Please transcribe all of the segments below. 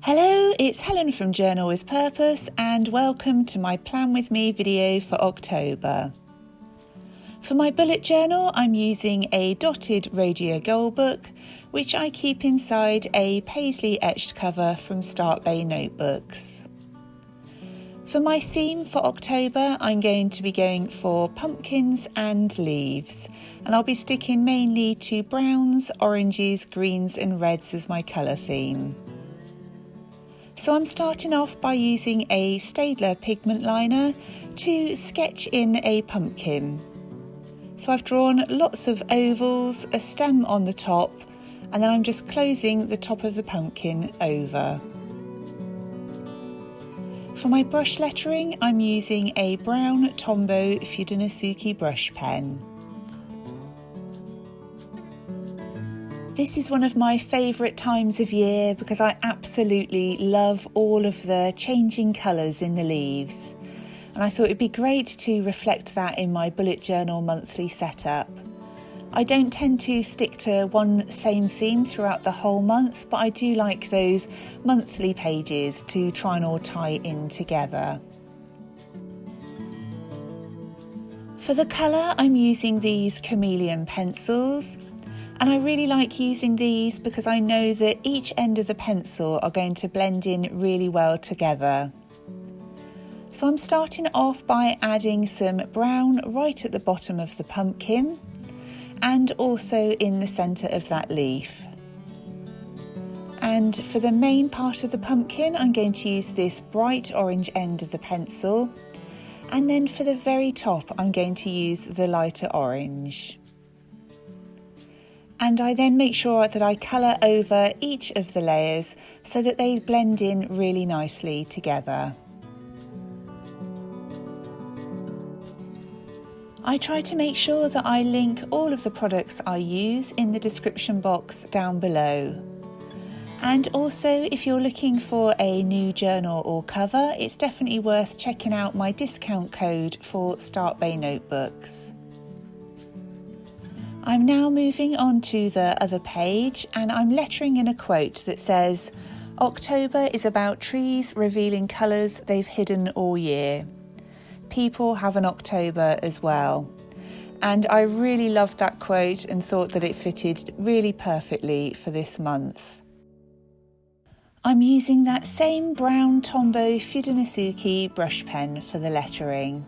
Hello, it's Helen from Journal with Purpose and welcome to my Plan With Me video for October. For my bullet journal, I'm using a dotted Rhodia Gold book, which I keep inside a paisley etched cover from Start Bay Notebooks. For my theme for October, I'm going to be going for pumpkins and leaves, and I'll be sticking mainly to browns, oranges, greens and reds as my colour theme. So I'm starting off by using a Staedtler pigment liner to sketch in a pumpkin. So I've drawn lots of ovals, a stem on the top, and then I'm just closing the top of the pumpkin over. For my brush lettering, I'm using a brown Tombow Fudenosuke brush pen. This is one of my favourite times of year because I absolutely love all of the changing colours in the leaves. And I thought it'd be great to reflect that in my bullet journal monthly setup. I don't tend to stick to one same theme throughout the whole month, but I do like those monthly pages to try and all tie in together. For the colour, I'm using these chameleon pencils. And I really like using these because I know that each end of the pencil are going to blend in really well together. So I'm starting off by adding some brown right at the bottom of the pumpkin and also in the centre of that leaf. And for the main part of the pumpkin, I'm going to use this bright orange end of the pencil. And then for the very top, I'm going to use the lighter orange. And I then make sure that I colour over each of the layers so that they blend in really nicely together. I try to make sure that I link all of the products I use in the description box down below. And also, if you're looking for a new journal or cover, it's definitely worth checking out my discount code for Start Bay Notebooks. I'm now moving on to the other page and I'm lettering in a quote that says, "October is about trees revealing colours they've hidden all year. People have an October as well." And I really loved that quote and thought that it fitted really perfectly for this month. I'm using that same brown Tombow Fudenosuke brush pen for the lettering.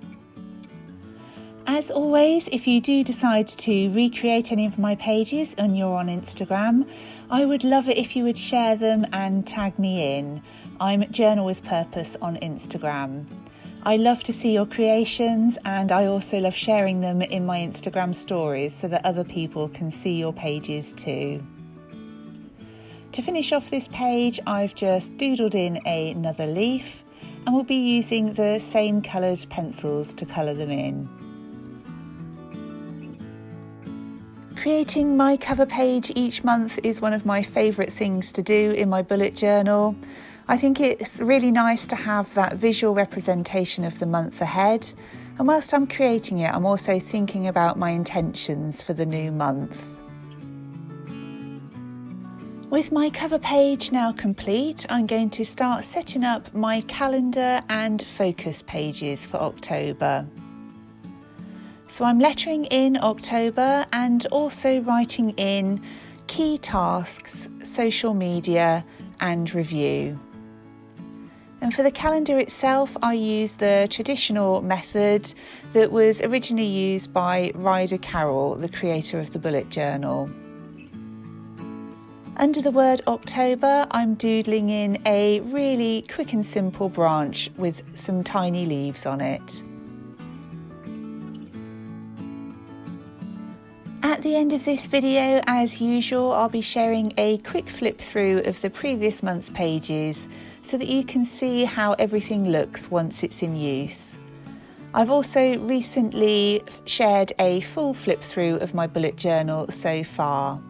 As always, if you do decide to recreate any of my pages and you're on Instagram, I would love it if you would share them and tag me in. I'm Journal with Purpose on Instagram. I love to see your creations and I also love sharing them in my Instagram stories so that other people can see your pages too. To finish off this page, I've just doodled in another leaf and we'll be using the same coloured pencils to colour them in. Creating my cover page each month is one of my favourite things to do in my bullet journal. I think it's really nice to have that visual representation of the month ahead, and whilst I'm creating it, I'm also thinking about my intentions for the new month. With my cover page now complete, I'm going to start setting up my calendar and focus pages for October. So I'm lettering in October and also writing in key tasks, social media and review. And for the calendar itself, I use the traditional method that was originally used by Ryder Carroll, the creator of the bullet journal. Under the word October, I'm doodling in a really quick and simple branch with some tiny leaves on it. At the end of this video, as usual, I'll be sharing a quick flip through of the previous month's pages so that you can see how everything looks once it's in use. I've also recently shared a full flip through of my bullet journal so far.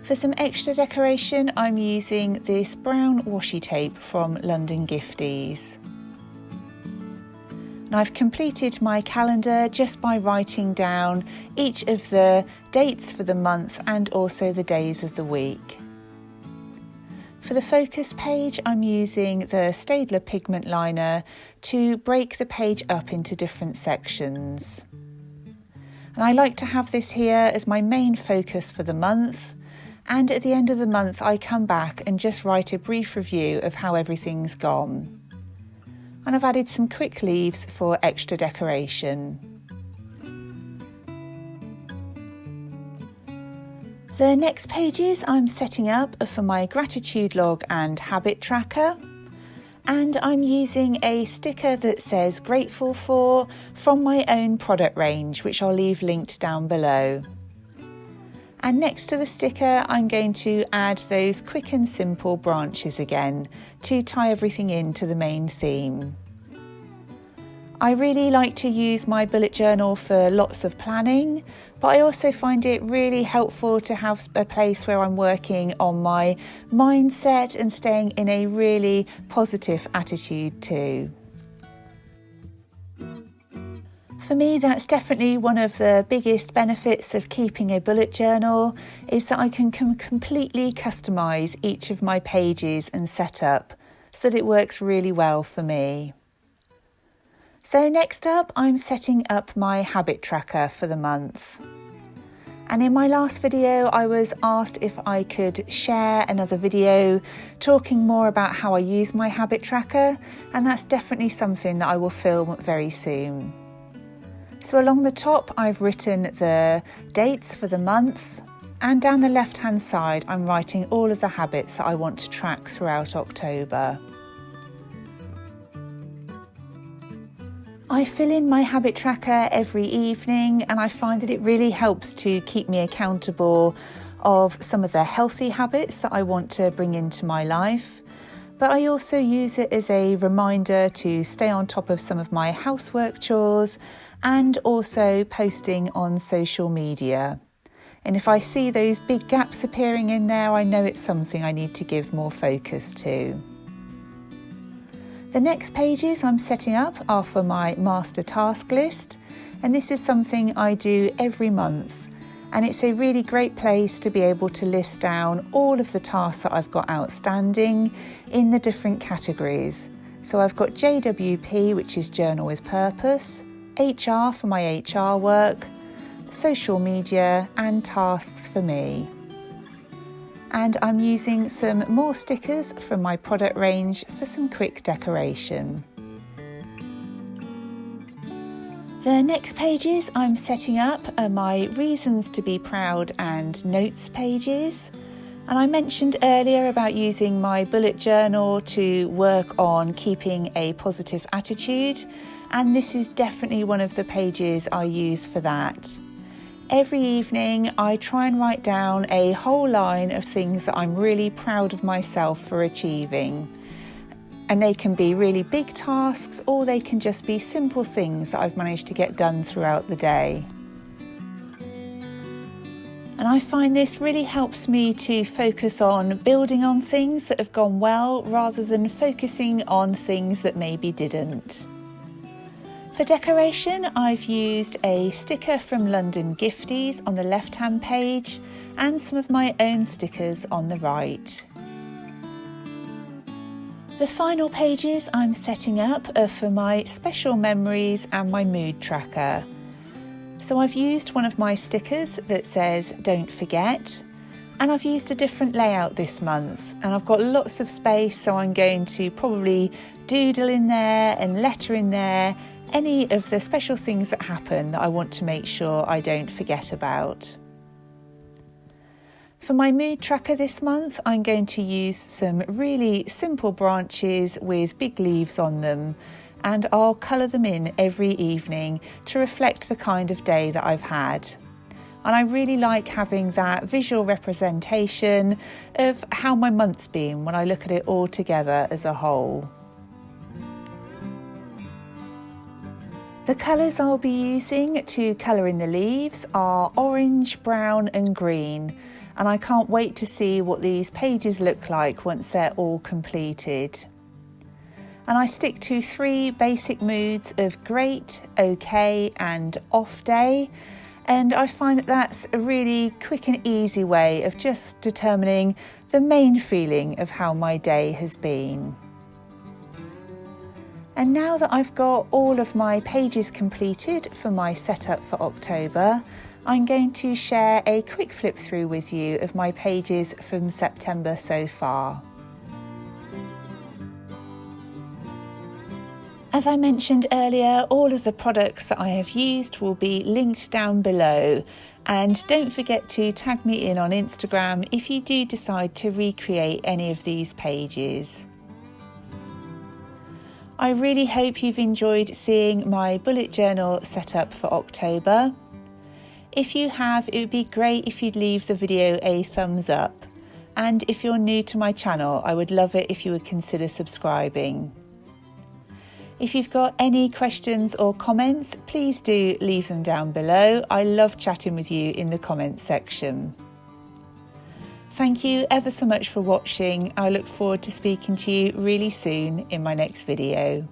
For some extra decoration, I'm using this brown washi tape from London Gifties. And I've completed my calendar just by writing down each of the dates for the month and also the days of the week. For the focus page, I'm using the Staedtler pigment liner to break the page up into different sections. And I like to have this here as my main focus for the month. And at the end of the month, I come back and just write a brief review of how everything's gone. And I've added some quick leaves for extra decoration. The next pages I'm setting up are for my gratitude log and habit tracker. And I'm using a sticker that says grateful for from my own product range, which I'll leave linked down below. And next to the sticker, I'm going to add those quick and simple branches again to tie everything into the main theme. I really like to use my bullet journal for lots of planning, but I also find it really helpful to have a place where I'm working on my mindset and staying in a really positive attitude too. For me, that's definitely one of the biggest benefits of keeping a bullet journal, is that I can completely customise each of my pages and setup so that it works really well for me. So next up, I'm setting up my habit tracker for the month. And in my last video, I was asked if I could share another video talking more about how I use my habit tracker, and that's definitely something that I will film very soon. So along the top, I've written the dates for the month, and down the left-hand side, I'm writing all of the habits that I want to track throughout October. I fill in my habit tracker every evening, and I find that it really helps to keep me accountable of some of the healthy habits that I want to bring into my life. But I also use it as a reminder to stay on top of some of my housework chores and also posting on social media. And if I see those big gaps appearing in there, I know it's something I need to give more focus to. The next pages I'm setting up are for my master task list, and this is something I do every month, and it's a really great place to be able to list down all of the tasks that I've got outstanding in the different categories. So I've got JWP, which is Journal with Purpose, HR for my HR work, social media, and tasks for me. And I'm using some more stickers from my product range for some quick decoration. The next pages I'm setting up are my reasons to be proud and notes pages. And I mentioned earlier about using my bullet journal to work on keeping a positive attitude, and this is definitely one of the pages I use for that. Every evening, I try and write down a whole line of things that I'm really proud of myself for achieving. And they can be really big tasks, or they can just be simple things that I've managed to get done throughout the day. And I find this really helps me to focus on building on things that have gone well rather than focusing on things that maybe didn't. For decoration, I've used a sticker from London Gifties on the left-hand page and some of my own stickers on the right. The final pages I'm setting up are for my special memories and my mood tracker. So I've used one of my stickers that says "Don't forget", and I've used a different layout this month, and I've got lots of space, so I'm going to probably doodle in there and letter in there any of the special things that happen that I want to make sure I don't forget about. For my mood tracker this month, I'm going to use some really simple branches with big leaves on them, and I'll colour them in every evening to reflect the kind of day that I've had. And I really like having that visual representation of how my month's been when I look at it all together as a whole. The colours I'll be using to colour in the leaves are orange, brown and green, and I can't wait to see what these pages look like once they're all completed. And I stick to 3 basic moods of great, okay and off day, And I find that that's a really quick and easy way of just determining the main feeling of how my day has been. And now that I've got all of my pages completed for my setup for October, I'm going to share a quick flip through with you of my pages from September so far. As I mentioned earlier, all of the products that I have used will be linked down below, and don't forget to tag me in on Instagram if you do decide to recreate any of these pages. I really hope you've enjoyed seeing my bullet journal setup for October. If you have, it would be great if you'd leave the video a thumbs up. And if you're new to my channel, I would love it if you would consider subscribing. If you've got any questions or comments, please do leave them down below. I love chatting with you in the comments section. Thank you ever so much for watching. I look forward to speaking to you really soon in my next video.